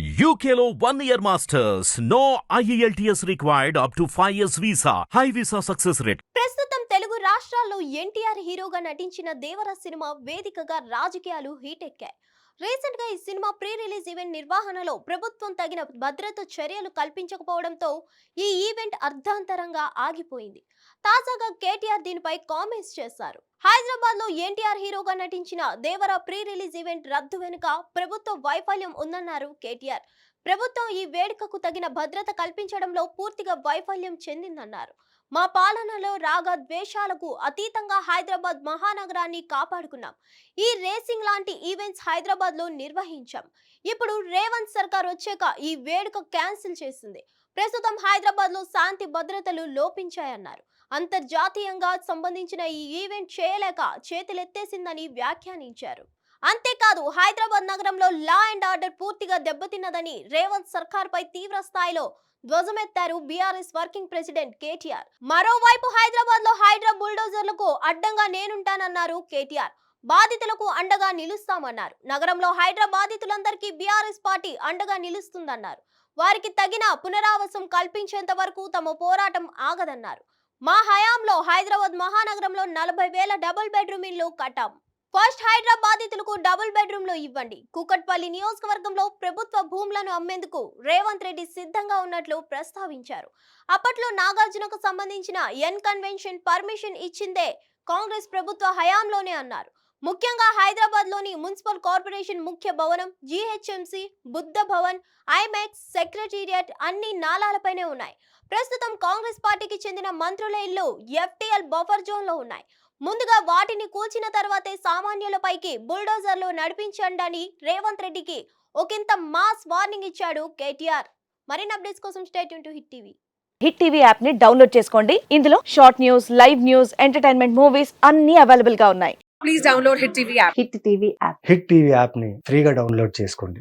UKLO 1 year masters. No IELTS required up to 5 years visa. High visa success rate. ప్రస్తుతం తెలుగు రాష్ట్రాల్లో ఎన్టీఆర్ హీరోగా నటించిన దేవర cinema వేదికగా రాజకీయాలు హీట్ ఎక్కాయి. రీసెంట్ గా ఈ సినిమా ప్రీ రిలీజ్ ఈవెంట్ నిర్వహణలో ప్రభుత్వం తగిన భద్రత చర్యలు కల్పించకపోవడంతో ఈ ఈవెంట్ అర్ధాంతరంగా ఆగిపోయింది. తాజాగా కేటీఆర్ దీనిపై కామెంట్స్ చేశారు. హైదరాబాద్ లో ఎన్టీఆర్ హీరోగా నటించిన దేవర ప్రీ రిలీజ్ ఈవెంట్ రద్దు వెనుక ప్రభుత్వ వైఫల్యం ఉందన్నారు కేటీఆర్. ప్రభుత్వం ఈ వేడుకకు తగిన భద్రత కల్పించడంలో పూర్తిగా వైఫల్యం చెందిందన్నారు. మా పాలనలో రాగ ద్వేషాలకు అతీతంగా హైదరాబాద్ మహానగరాన్ని కాపాడుకున్నాం. ఈ రేసింగ్ లాంటి ఈవెంట్స్ హైదరాబాద్ లో నిర్వహించాం. ఇప్పుడు రేవంత్ సర్కార్ వచ్చాక ఈ వేడుక క్యాన్సిల్ చేసింది. ప్రస్తుతం హైదరాబాద్ లో శాంతి భద్రతలు లోపించాయన్నారు. అంతర్జాతీయంగా సంబంధించిన ఈ ఈవెంట్ చేయలేక చేతులెత్తేసిందని వ్యాఖ్యానించారు. అంతేకాదు హైదరాబాద్ నగరంలో లా అండ్ ఆర్డర్ పూర్తిగా దెబ్బతిన్నదని రేవంత్ సర్కార్ పై తీవ్ర స్థాయిలో ధ్వజమెత్తారు బీఆర్ఎస్ వర్కింగ్ ప్రెసిడెంట్ కేటీఆర్. మరోవైపు హైదరాబాద్ లో హైడ్రా బుల్డోజర్లకు అడ్డంగా నేనుంటానన్నారు కేటీఆర్. బాధితులకు అండగా నిలుస్తామన్నారు. నగరంలో హైడ్రా బాధితులందరికీ బీఆర్ఎస్ పార్టీ అండగా నిలుస్తుందన్నారు. వారికి తగిన పునరావాసం కల్పించేంత వరకు తమ పోరాటం ఆగదన్నారు. మా హయాంలో హైదరాబాద్ మహానగరంలో 40,000 డబుల్ బెడ్రూమ్ ఇళ్లు కట్టాం. ఫస్ట్ హైడ్రా బాధితులకు డబుల్ బెడ్రూమ్లు ఇవ్వండి. కూకట్పల్లి నియోజకవర్గంలో ప్రభుత్వ భూములను అమ్మేందుకు రేవంత్ రెడ్డి సిద్ధంగా ఉన్నట్లు ప్రస్తావించారు. అప్పట్లో నాగార్జునకు సంబంధించిన ఎన్ కన్వెన్షన్ పర్మిషన్ ఇచ్చిందే కాంగ్రెస్ ప్రభుత్వ హయాంలోనే అన్నారు. ముఖ్యంగా హైదరాబాద్ లోని మున్సిపల్ కార్పొరేషన్ ముఖ్య భవనం, GHMC, Buddha Bhavan, IMEX, secretariat అన్ని నాలాలపైనే ఉన్నాయి. ప్రస్తుతం కాంగ్రెస్ పార్టీకి చెందిన మంత్రుల ఇల్లు ఎఫ్టీఎల్ బఫర్ జోన్ లో ఉన్నాయి. ముందుగా వాటిని కూల్చిన తర్వాతే సామాన్యులపైకి బుల్డోజర్లు నడిపించండి రేవంత్ రెడ్డికి ఒకంత మాస్ వార్నింగ్ ఇచ్చాడు కేటీఆర్. మరిన్ని అప్డేట్స్ కోసం stay tune to hit TV. Hit TV app ని డౌన్లోడ్ చేసుకోండి. ఇందులో short news, live news, entertainment movies అన్ని అవైలబుల్ గా ఉన్నాయి. Please download Hit TV app. Hit TV app. Hit TV యాప్ని ఫ్రీగా డౌన్లోడ్ చేసుకోండి.